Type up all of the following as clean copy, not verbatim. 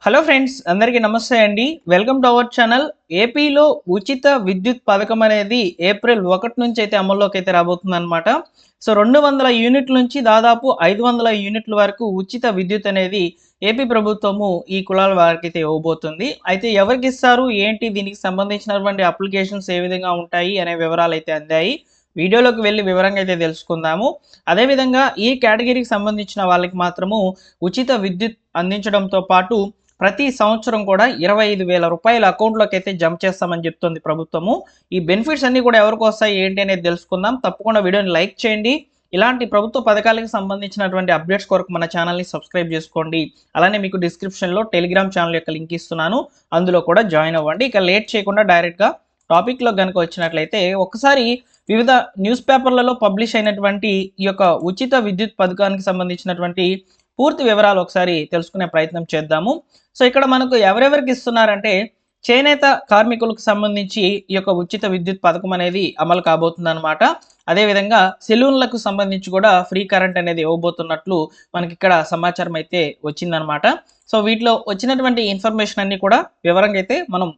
Hello friends, అందరికీ నమస్తే అండి. Welcome to our channel. ఏపీలో ఉచిత విద్యుత్ పథకం అనేది ఏప్రిల్ 1 నుంచి అయితే అమల్లోకి అయితే రాబోతుందన్నమాట. సో 200 యూనిట్ల నుంచి దాదాపు 500 యూనిట్ల వరకు ఉచిత విద్యుత్ అనేది ఏపీ ప్రభుత్వము ఈ కులాల వారికైతే ఇవ్వబోతుంది. అయితే ఎవరికి ఇస్తారు, ఏంటి, దీనికి సంబంధించినటువంటి అప్లికేషన్స్ ఏ విధంగా ఉంటాయి అనే వివరాలు అయితే అందాయి. వీడియోలోకి వెళ్ళి వివరంగా అయితే తెలుసుకుందాము. అదేవిధంగా ఈ కేటగిరీకి సంబంధించిన వాళ్ళకి మాత్రము ఉచిత విద్యుత్ అందించడంతో పాటు ప్రతి సంవత్సరం కూడా 25,000 రూపాయల అకౌంట్లోకి అయితే జమ చేస్తామని చెప్తుంది ప్రభుత్వము. ఈ బెనిఫిట్స్ అన్నీ కూడా ఎవరికి వస్తాయి, ఏంటి అనేది తెలుసుకుందాం. తప్పకుండా వీడియోని లైక్ చేయండి. ఇలాంటి ప్రభుత్వ పథకాలకు సంబంధించినటువంటి అప్డేట్స్ కొరకు మన ఛానల్ని సబ్స్క్రైబ్ చేసుకోండి. అలానే మీకు డిస్క్రిప్షన్లో టెలిగ్రామ్ ఛానల్ యొక్క లింక్ ఇస్తున్నాను, అందులో కూడా జాయిన్ అవ్వండి. ఇక లేట్ చేయకుండా డైరెక్ట్గా టాపిక్లో కనుక వచ్చినట్లయితే, ఒకసారి వివిధ న్యూస్ పేపర్లలో పబ్లిష్ అయినటువంటి ఈ యొక్క ఉచిత విద్యుత్ పథకానికి సంబంధించినటువంటి పూర్తి వివరాలు ఒకసారి తెలుసుకునే ప్రయత్నం చేద్దాము. సో ఇక్కడ మనకు ఎవరెవరికి ఇస్తున్నారంటే, చేనేత కార్మికులకు సంబంధించి ఈ యొక్క ఉచిత విద్యుత్ పథకం అనేది అమలు కాబోతుంది అనమాట. అదేవిధంగా సెలూన్లకు సంబంధించి కూడా ఫ్రీ కరెంట్ అనేది ఇవ్వబోతున్నట్లు మనకి ఇక్కడ సమాచారం అయితే వచ్చిందనమాట. సో వీటిలో వచ్చినటువంటి ఇన్ఫర్మేషన్ అన్ని కూడా వివరంగా అయితే మనం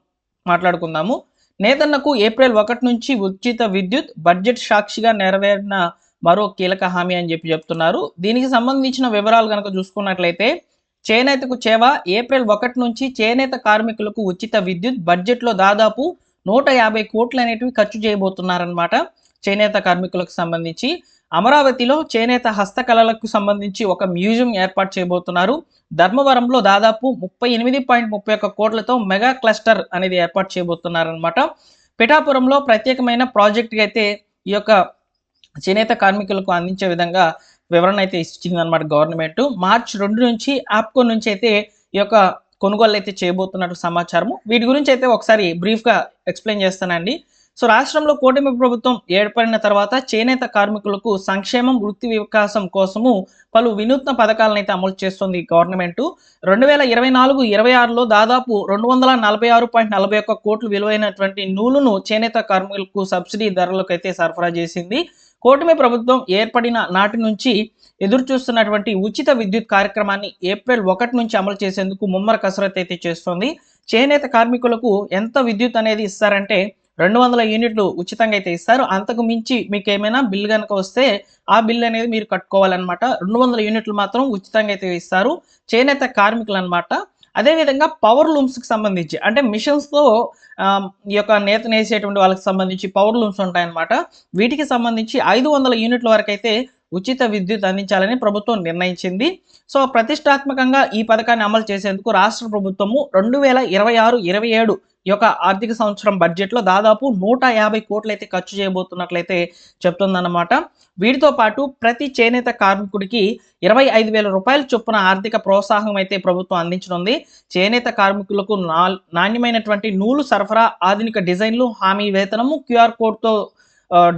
మాట్లాడుకుందాము. నేతన్నకు ఏప్రిల్ 1 నుంచి ఉచిత విద్యుత్, బడ్జెట్ సాక్షిగా నెరవేరిన మరో కీలక హామీ అని చెప్తున్నారు. దీనికి సంబంధించిన వివరాలు కనుక చూసుకున్నట్లయితే, చేనేతకు చేవ ఏప్రిల్ 1 నుంచి చేనేత కార్మికులకు ఉచిత విద్యుత్, బడ్జెట్లో దాదాపు 150 కోట్లు అనేటివి ఖర్చు చేయబోతున్నారనమాట. చేనేత కార్మికులకు సంబంధించి అమరావతిలో చేనేత హస్తకళలకు సంబంధించి ఒక మ్యూజియం ఏర్పాటు చేయబోతున్నారు. ధర్మవరంలో దాదాపు 38.31 కోట్లతో మెగా క్లస్టర్ అనేది ఏర్పాటు చేయబోతున్నారనమాట. పిఠాపురంలో ప్రత్యేకమైన ప్రాజెక్ట్కి అయితే ఈ యొక్క చేనేత కార్మికులకు అందించే విధంగా వివరణ అయితే ఇచ్చిందనమాట గవర్నమెంట్. మార్చి 2 నుంచి ఆప్కో నుంచి అయితే ఈ యొక్క కొనుగోలు అయితే చేయబోతున్నట్టు సమాచారము. వీటి గురించి అయితే ఒకసారి బ్రీఫ్గా ఎక్స్ప్లెయిన్ చేస్తానండి. సో రాష్ట్రంలో కూటమి ప్రభుత్వం ఏర్పడిన తర్వాత చేనేత కార్మికులకు సంక్షేమం, వృత్తి వికాసం కోసము పలు వినూత్న పథకాలను అయితే అమలు చేస్తుంది గవర్నమెంట్. 2024-26లో దాదాపు 246.41 కోట్లు విలువైనటువంటి నూలును చేనేత కార్మికులకు సబ్సిడీ ధరలకు అయితే సరఫరా చేసింది. కూటమి ప్రభుత్వం ఏర్పడిన నాటి నుంచి ఎదురు చూస్తున్నటువంటి ఉచిత విద్యుత్ కార్యక్రమాన్ని ఏప్రిల్ 1 నుంచి అమలు చేసేందుకు ముమ్మర కసరత్తు అయితే చేస్తోంది. చేనేత కార్మికులకు ఎంత విద్యుత్ అనేది ఇస్తారంటే 200 యూనిట్లు ఉచితంగా అయితే ఇస్తారు. అంతకు మించి మీకు ఏమైనా బిల్ కనుక వస్తే ఆ బిల్ అనేది మీరు కట్టుకోవాలన్నమాట. 200 యూనిట్లు మాత్రం ఉచితంగా అయితే ఇస్తారు చేనేత కార్మికులు అనమాట. అదేవిధంగా పవర్ లూమ్స్కి సంబంధించి, అంటే మిషన్స్తో ఈ యొక్క నేత నేసేటువంటి వాళ్ళకి సంబంధించి పవర్ లూమ్స్ ఉంటాయన్నమాట. వీటికి సంబంధించి 500 యూనిట్ల వరకు అయితే ఉచిత విద్యుత్ అందించాలని ప్రభుత్వం నిర్ణయించింది. సో ప్రతిష్టాత్మకంగా ఈ పథకాన్ని అమలు చేసేందుకు రాష్ట్ర ప్రభుత్వము 2026-27 ఈ యొక్క ఆర్థిక సంవత్సరం బడ్జెట్లో దాదాపు 150 కోట్లు అయితే ఖర్చు చేయబోతున్నట్లయితే చెప్తుందన్నమాట. వీటితో పాటు ప్రతి చేనేత కార్మికుడికి 25,000 రూపాయల చొప్పున ఆర్థిక ప్రోత్సాహం అయితే ప్రభుత్వం అందించనుంది. చేనేత కార్మికులకు నాణ్యమైనటువంటి నూలు సరఫరా, ఆధునిక డిజైన్లు, హామీ వేతనము, క్యూఆర్ కోడ్తో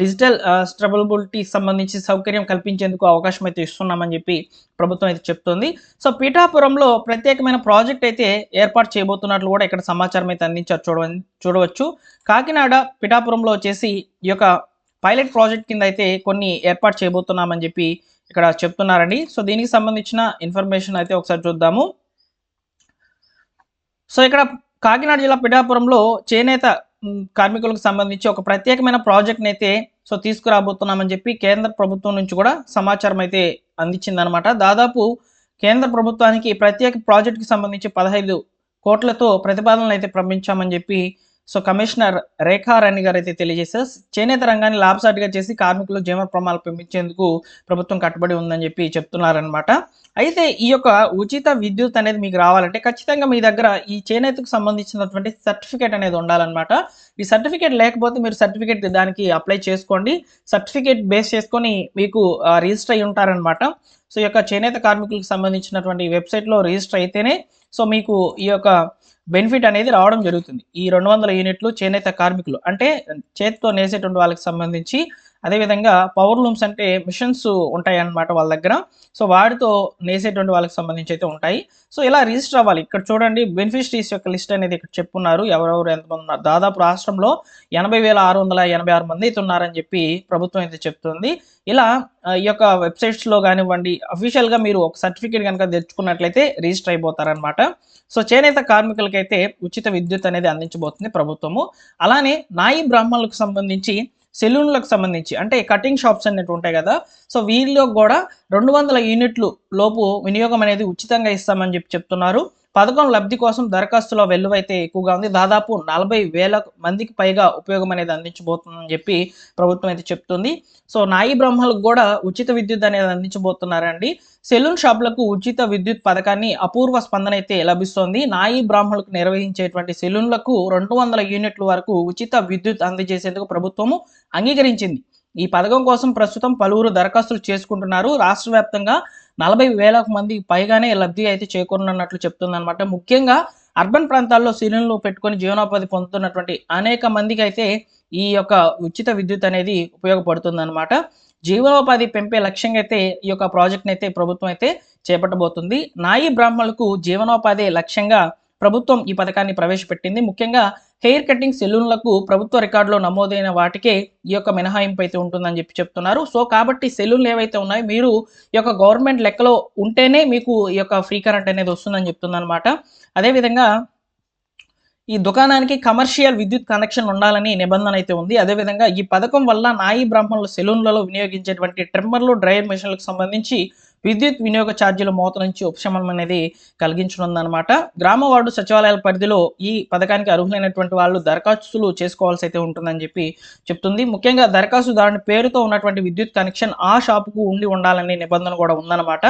డిజిటల్ స్ట్రబిలిటీ సంబంధించి సౌకర్యం కల్పించేందుకు అవకాశం అయితే ఇస్తున్నామని చెప్పి ప్రభుత్వం అయితే చెప్తుంది. సో పిఠాపురంలో ప్రత్యేకమైన ప్రాజెక్ట్ అయితే ఏర్పాటు చేయబోతున్నట్లు కూడా ఇక్కడ సమాచారం అయితే అందించారు, చూడవచ్చు. కాకినాడ పిఠాపురంలో వచ్చేసి ఈ యొక్క పైలట్ ప్రాజెక్ట్ కింద అయితే కొన్ని ఏర్పాటు చేయబోతున్నామని చెప్పి ఇక్కడ చెప్తున్నారండి. సో దీనికి సంబంధించిన ఇన్ఫర్మేషన్ అయితే ఒకసారి చూద్దాము. సో ఇక్కడ కాకినాడ జిల్లా పిఠాపురంలో చేనేత కార్మికులకు సంబంధించి ఒక ప్రత్యేకమైన ప్రాజెక్ట్ని అయితే తీసుకురాబోతున్నామని చెప్పి కేంద్ర ప్రభుత్వం నుంచి కూడా సమాచారం అయితే అందించిందనమాట. దాదాపు కేంద్ర ప్రభుత్వానికి ప్రత్యేక ప్రాజెక్టుకి సంబంధించి 15 కోట్లతో ప్రతిపాదనలు అయితే పంపించామని చెప్పి కమిషనర్ రేఖారాణి గారు అయితే తెలియజేశారు. చేనేత రంగాన్ని లాభసాటిగా చేసి కార్మికులు జీవన ప్రమాణాలు పెంపించేందుకు ప్రభుత్వం కట్టుబడి ఉందని చెప్పి చెప్తున్నారనమాట. అయితే ఈ యొక్క ఉచిత విద్యుత్ అనేది మీకు రావాలంటే ఖచ్చితంగా మీ దగ్గర ఈ చేనేతకు సంబంధించినటువంటి సర్టిఫికేట్ అనేది ఉండాలన్నమాట. ఈ సర్టిఫికేట్ లేకపోతే మీరు సర్టిఫికేట్ దానికి అప్లై చేసుకోండి. సర్టిఫికేట్ బేస్ చేసుకొని మీకు రిజిస్టర్ అయి ఉంటారనమాట. సో ఈ యొక్క చేనేత కార్మికులకు సంబంధించినటువంటి వెబ్సైట్లో రిజిస్టర్ అయితేనే మీకు ఈ యొక్క బెనిఫిట్ అనేది రావడం జరుగుతుంది. ఈ 200 యూనిట్లు చేనేత కార్మికులు అంటే చేతితో నేసేటువంటి వాళ్ళకి సంబంధించి అదేవిధంగా పవర్ లూమ్స్ అంటే మిషన్స్ ఉంటాయన్నమాట వాళ్ళ దగ్గర. సో వాటితో నేసేటువంటి వాళ్ళకి సంబంధించి అయితే ఉంటాయి. సో ఇలా రిజిస్టర్ అవ్వాలి. ఇక్కడ చూడండి బెనిఫిషరీస్ యొక్క లిస్ట్ అనేది ఇక్కడ చెప్పున్నారు. ఎవరెవరు ఎంతమంది ఉన్నారు. దాదాపు రాష్ట్రంలో 80,686 మంది అయితే ఉన్నారని చెప్పి ప్రభుత్వం అయితే చెప్తుంది. ఇలా ఈ యొక్క వెబ్సైట్స్లో కానివ్వండి, అఫీషియల్గా మీరు ఒక సర్టిఫికేట్ కనుక తెచ్చుకున్నట్లయితే రిజిస్టర్ అయిపోతారనమాట. సో చేనేత కార్మికులకైతే ఉచిత విద్యుత్ అనేది అందించబోతుంది ప్రభుత్వము. అలానే నాయి బ్రాహ్మణులకు సంబంధించి, సెలూన్లకు సంబంధించి అంటే కటింగ్ షాప్స్ అనేవి ఉంటాయి కదా, సో వీళ్ళలో కూడా 200 యూనిట్లు లోపు వినియోగం అనేది ఉచితంగా ఇస్తామని చెప్తున్నారు. పథకం లబ్ధి కోసం దరఖాస్తుల వెల్లువ అయితే ఎక్కువగా ఉంది. దాదాపు 40,000 మందికి పైగా ఉపయోగం అనేది అందించబోతుందని చెప్పి ప్రభుత్వం అయితే చెప్తుంది. సో నాయి బ్రాహ్మణులకు కూడా ఉచిత విద్యుత్ అనేది అందించబోతున్నారండి. సెలూన్ షాపులకు ఉచిత విద్యుత్ పథకాన్ని అపూర్వ స్పందన అయితే లభిస్తోంది. నాయి బ్రాహ్మణులకు నిర్వహించేటువంటి సెలూన్లకు 200 యూనిట్ల వరకు ఉచిత విద్యుత్ అందజేసేందుకు ప్రభుత్వము అంగీకరించింది. ఈ పథకం కోసం ప్రస్తుతం పలువురు దరఖాస్తులు చేసుకుంటున్నారు. రాష్ట్ర వ్యాప్తంగా 40,000 మందికి పైగానే లబ్ధి అయితే చేకూరనున్నట్లు చెప్తుందన్నమాట. ముఖ్యంగా అర్బన్ ప్రాంతాల్లో సెలూన్లు పెట్టుకొని జీవనోపాధి పొందుతున్నటువంటి అనేక మందికి అయితే ఈ యొక్క ఉచిత విద్యుత్ అనేది ఉపయోగపడుతుందన్నమాట. జీవనోపాధి పెంపే లక్ష్యంగా అయితే ఈ యొక్క ప్రాజెక్ట్ని అయితే ప్రభుత్వం అయితే చేపట్టబోతుంది. నాయి బ్రాహ్మణులకు జీవనోపాధి లక్ష్యంగా ప్రభుత్వం ఈ పథకాన్ని ప్రవేశపెట్టింది. ముఖ్యంగా హెయిర్ కటింగ్ సెలూన్లకు ప్రభుత్వ రికార్డులో నమోదైన వాటికే ఈ యొక్క మినహాయింపు అయితే ఉంటుందని చెప్పి చెప్తున్నారు. సో కాబట్టి సెలూన్లు ఏవైతే ఉన్నాయో మీరు ఈ యొక్క గవర్నమెంట్ లెక్కలో ఉంటేనే మీకు ఈ యొక్క ఫ్రీ కరెంట్ అనేది వస్తుందని చెప్తుందన్నమాట. అదేవిధంగా ఈ దుకాణానికి కమర్షియల్ విద్యుత్ కనెక్షన్ ఉండాలని నిబంధన అయితే ఉంది. అదేవిధంగా ఈ పథకం వల్ల నాయి బ్రాహ్మణుల సెలూన్లలో వినియోగించేటువంటి ట్రిమ్మర్లు, డ్రైయర్ మెషిన్లకు సంబంధించి విద్యుత్ వినియోగ ఛార్జీల మోత నుంచి ఉపశమనం అనేది కలిగించనుందనమాట. గ్రామ వార్డు సచివాలయాల పరిధిలో ఈ పథకానికి అర్హులైనటువంటి వాళ్ళు దరఖాస్తులు చేసుకోవాల్సి అయితే ఉంటుందని చెప్పి చెప్తుంది. ముఖ్యంగా దరఖాస్తుదారుని పేరుతో ఉన్నటువంటి విద్యుత్ కనెక్షన్ ఆ షాపుకు ఉండాలనే నిబంధన కూడా ఉందన్నమాట.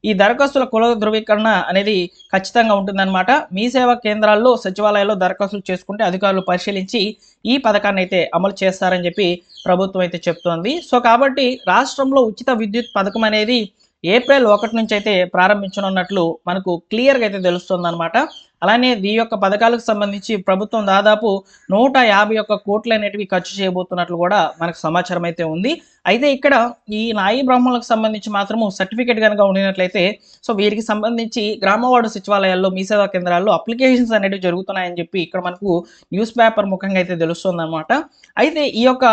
ఈ దరఖాస్తుల కుల ధృవీకరణ అనేది ఖచ్చితంగా ఉంటుందన్నమాట. మీ సేవా కేంద్రాల్లో, సచివాలయాల్లో దరఖాస్తులు చేసుకుంటే అధికారులు పరిశీలించి ఈ పథకాన్ని అయితే అమలు చేస్తారని చెప్పి ప్రభుత్వం అయితే చెప్తోంది. సో కాబట్టి రాష్ట్రంలో ఉచిత విద్యుత్ పథకం అనేది ఏప్రిల్ 1 నుంచి అయితే ప్రారంభించనున్నట్లు మనకు క్లియర్గా అయితే తెలుస్తుందన్నమాట. అలానే ఈ యొక్క పథకాలకు సంబంధించి ప్రభుత్వం దాదాపు 151 కోట్లు అనేటివి ఖర్చు చేయబోతున్నట్లు కూడా మనకు సమాచారం అయితే ఉంది. అయితే ఇక్కడ ఈ నాయి బ్రాహ్మణులకు సంబంధించి మాత్రము సర్టిఫికేట్ కనుక ఉండినట్లయితే సో వీరికి సంబంధించి గ్రామవార్డు సచివాలయాల్లో, మీ సేవా కేంద్రాల్లో అప్లికేషన్స్ అనేవి జరుగుతున్నాయని చెప్పి ఇక్కడ మనకు న్యూస్ పేపర్ ముఖంగా అయితే తెలుస్తుందన్నమాట. అయితే ఈ యొక్క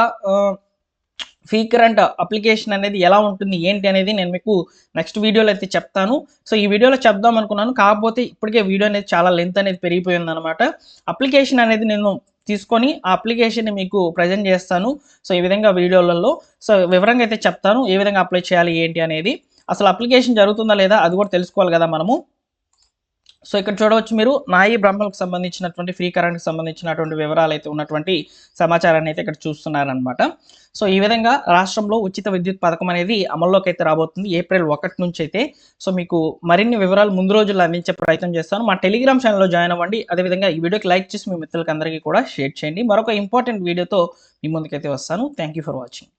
ఫ్రీ కరెంట్ అప్లికేషన్ అనేది ఎలా ఉంటుంది ఏంటి అనేది నేను మీకు నెక్స్ట్ వీడియోలో అయితే చెప్తాను. సో ఈ వీడియోలో చెప్దాం అనుకున్నాను, కాకపోతే ఇప్పటికే వీడియో అనేది చాలా లెంత్ అనేది పెరిగిపోయింది అనమాట. అప్లికేషన్ అనేది నేను తీసుకొని ఆ అప్లికేషన్ని మీకు ప్రజెంట్ చేస్తాను. సో ఈ విధంగా వీడియోలలో సో వివరంగా అయితే చెప్తాను ఏ విధంగా అప్లై చేయాలి ఏంటి అనేది. అసలు అప్లికేషన్ జరుగుతుందా లేదా అది కూడా తెలుసుకోవాలి కదా మనము. సో ఇక్కడ చూడవచ్చు మీరు నాయి బ్రాహ్మణులకు సంబంధించినటువంటి ఫ్రీ కరెంట్కి సంబంధించినటువంటి వివరాలు అయితే ఉన్నటువంటి సమాచారాన్ని అయితే ఇక్కడ చూస్తున్నారనమాట. సో ఈ విధంగా రాష్ట్రంలో ఉచిత విద్యుత్ పథకం అనేది అమల్లోకి అయితే రాబోతుంది ఏప్రిల్ 1 నుంచి అయితే. సో మీకు మరిన్ని వివరాలు ముందు రోజుల్లో అందించే ప్రయత్నం చేస్తాను. మా టెలిగ్రామ్ ఛానల్లో జాయిన్ అవ్వండి. అదేవిధంగా ఈ వీడియోకి లైక్ చేసి మీ మిత్రులకి అందరికీ కూడా షేర్ చేయండి. మరొక ఇంపార్టెంట్ వీడియోతో మీ ముందుకైతే వస్తాను. Thank you for watching.